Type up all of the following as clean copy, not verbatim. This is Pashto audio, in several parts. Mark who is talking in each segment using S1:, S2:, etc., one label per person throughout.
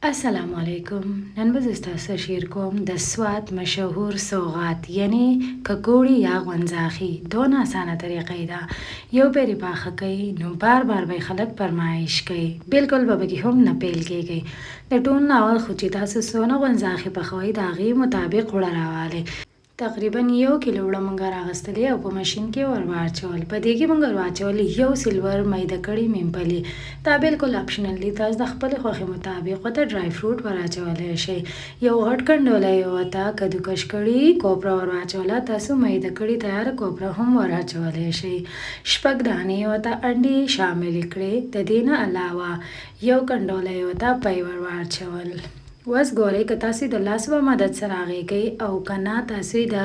S1: السلام علیکم. نن به زه تاسو شیر کوم د سوات مشهور سوغات یعنی کاکوڑی یا غوانزخې. دون آسانه طریقې ده. یو پیری پاخه کوي نو بار به خلک فرمایش کوي. بالکل به بګي هم نه پیل کېږي. د ټون اول خو چې تاسو سونه غوانزخې پخوي د هغې مطابق وړه راواله. تقریبا 1 کیلو وړه مونږ راغستلې او په ماشین کې ور واچول. په دې کې مونږ واچول یو سیلور میده کړي ممپلی. دا بالکل اپشنل دي. تاسو د خپل خوښې مطابق ورته ډرای فروټ ور اچولی شئ. یو غټ کنډولی ورته کدوکش کړي کوپره ور واچوله. تاسو میده کړي تیاره کوپره هم ور اچولی شئ. 6 دانې ورته انډې شامل کړئ. د دې نه علاوه یو کنډولی ورته پی ور واچول. وس ګورئ که تاسو د لاس په مدد سره هغې کوي او که نه تاسو د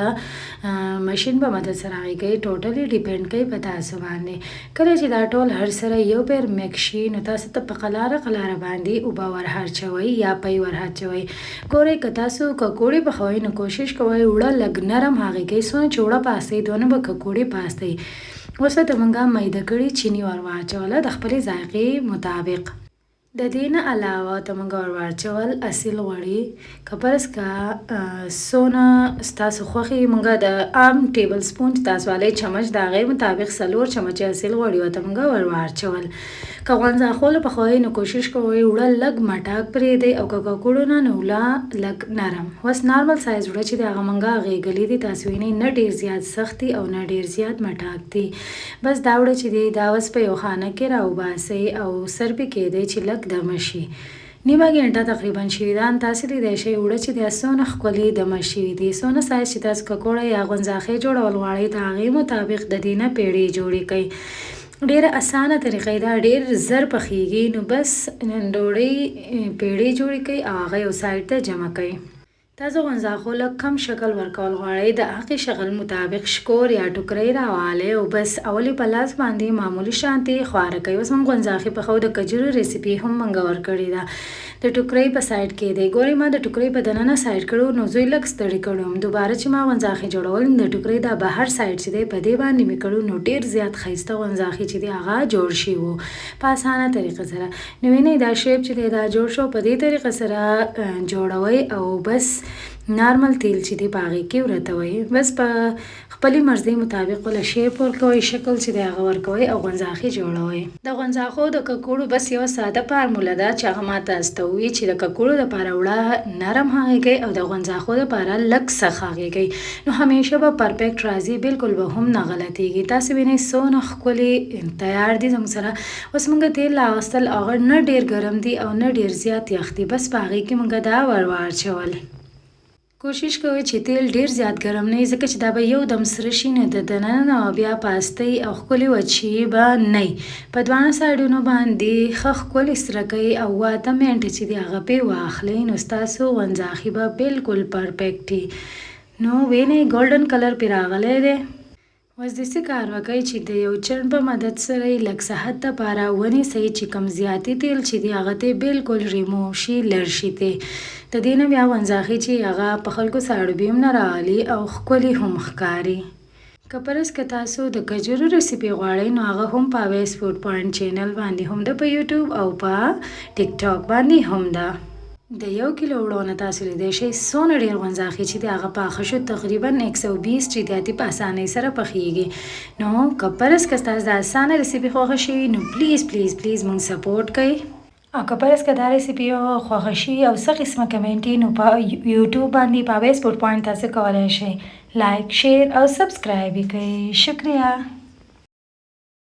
S1: ماشین په مدد سره هغې کوي. ټوټلی ډیپینډ کوي په تاسو باندې. کله چې دا ټول هر سره یو پیر میکس شي نو تاسو ته په قلاره باندې اوبه ور هرچوئ یا پی ور هرچوئ. ګورئ که تاسو کاکوڑی پخوئ نو کوشش کوئ وړه لږ نرم هغې کوي. څونه چې وړه پاستئ دونه به کاکوڑی پاستئ. اوس ورته مونږ میده کړي چینی ور واچوله د خپلې ذایقې مطابق. د دې نه علاوه ته مونږ ور واچول اصیل غوړي. که فرض که څونه ستاسو خوښې مونږ د عام ټیبل سپون چې تاسو والی چمچ د هغې مطابق 4 چمچې اصیل غوړي ورته مونږ ور واچول. که غوانزخول پخوئ نو کوشش کوئ وړه لږ مټاک پرېږدئ او که کاکوړو نه نو وړه لږ نرم. اوس نارمل سایز وړه چې د هغه مونږ غېږلي دي تاسو وینئ نه ډېر زیات سخت دي او نه ډېر زیات مټاک دي. بس دا وړه چې دی دا اوس په یو خانه کې راوباسئ او سر پې کېږدئ چې لږ دمه شي. نیمه ګنټه تقریبا شوي ده. تاسو لیدی شئ وړه چې دی څونه ښکلې دمه شوي دي. څونه سایز چې تاسو کاکوړی یا غوانزخې جوړول غواړئ د هغې مطابق د دې نه پیړې جوړې کړئ. ډیره اسانه طریقې ده. ډیر زر پخیږي. نو بس ډوډۍ پیړې جوړې کړئ او هغه یو سایډ ته جمع کړئ. تاسو غوانزخو لږ کم شکل ورکول غواړئ د هغې شکل مطابق شکور یا ټوکرۍ راوالی او بس اول په لاس باندې معمولي شانتې خواره کوئ. اوس موږ غوانزخې پخوو. د کجورو ریسیپي هم موږ ورکړې ده. د ټوکرۍ په سایډ کې دی. ګورئ ما د ټوکرۍ په دننه سایډ کړو نو زه یې لږ ستړې کړم. دوباره چې ما غوانزخې جوړول د ټوکرۍ دا بهر سایډ چې دی په دې باندې مې کړو نو ډېر زیات ښایسته غوانزخې چې دی هغه جوړ شوي وو په اسانه طریقه سره. نو وینئ دا شیپ چې دی دا جوړ شو. په دې طریقه سره جوړوئ او بس نارمل تیل چې دی په هغې کې ورتوئ. بس په خپلې مرضۍ مطابق وله شیپ ورکوئ شکل چې دی هغه ورکوئ او غوانزخې جوړوئ. د غوانزخو د کاکوړو بس یوه ساده فارموله ده چې هغه ما تاسو ته ووایي چې د کاکوړو دپاره وړه نرم هغې کوئ او د غوانزخو دپاره لږ سخت هغې کوئ نو همیشه به پرفیکټ راځي. بالکل به هم نه غلطیږي. تاسو وینئ څونه ښکلې تیار دي زموږ سره. اوس موږ تیل راوستل هغه نه ډېر ګرم دي او نه ډېر زیات یخ دي. بس په هغې کې موږ دا ور واچول. کوشش کوئ چې تیل ډیر زیات ګرم نه وي ځکه چې دا به یو دم سره شي نو د دننه بیا پاستئ او ښکلې وچې به نه وي. په دواړه سایډونو باندې ښه ښکلې سره کوئ او 8 منټې چې دی هغه پې واخلئ نو ستاسو غوانزخې به بالکل پرفیکټ وي. نو وینئ ګولډن کلر پې راغلی دی. اوس داسې کار وکړئ چې د یو چڼ په مدد سره یې لږ صحت دپاره ونیسئ چې کم زیاتي تیل چې دی هغه ته بالکل ریموو شي لر شي ته. د دې نه بیا غوانزخې چې هغه په خلکو ساړه بیم نه راولي او ښکلې هم ښکاري. که فرض که تاسو د کجورو ریسیپي غواړئ نو هغه هم په اویس فوډ پوینټ چینل باندې هم ده. په یوټیوب او په ټیک ټاک باندې هم ده. د 1 کیلو وړو نه تاسو لیدی شئ څونه ډېر غوانزخې چې دی هغه پاخه شو. تقریبا 120 چې دی په اسانۍ سره پخیږي. نو که فرض که ستاسو د اسانه ریسیپي خوښه شوي نو پلیز پلیز پلیز موږ سپورټ کوئ. او که فرض که دا ریسیپي خوښه شي او څه قسمه کمنټ نو په یوټیوب باندې په اویس فوډ پوینټ تاسو کولی شئ لایک شیر او سبسکرایب یې کړئ. شکریه.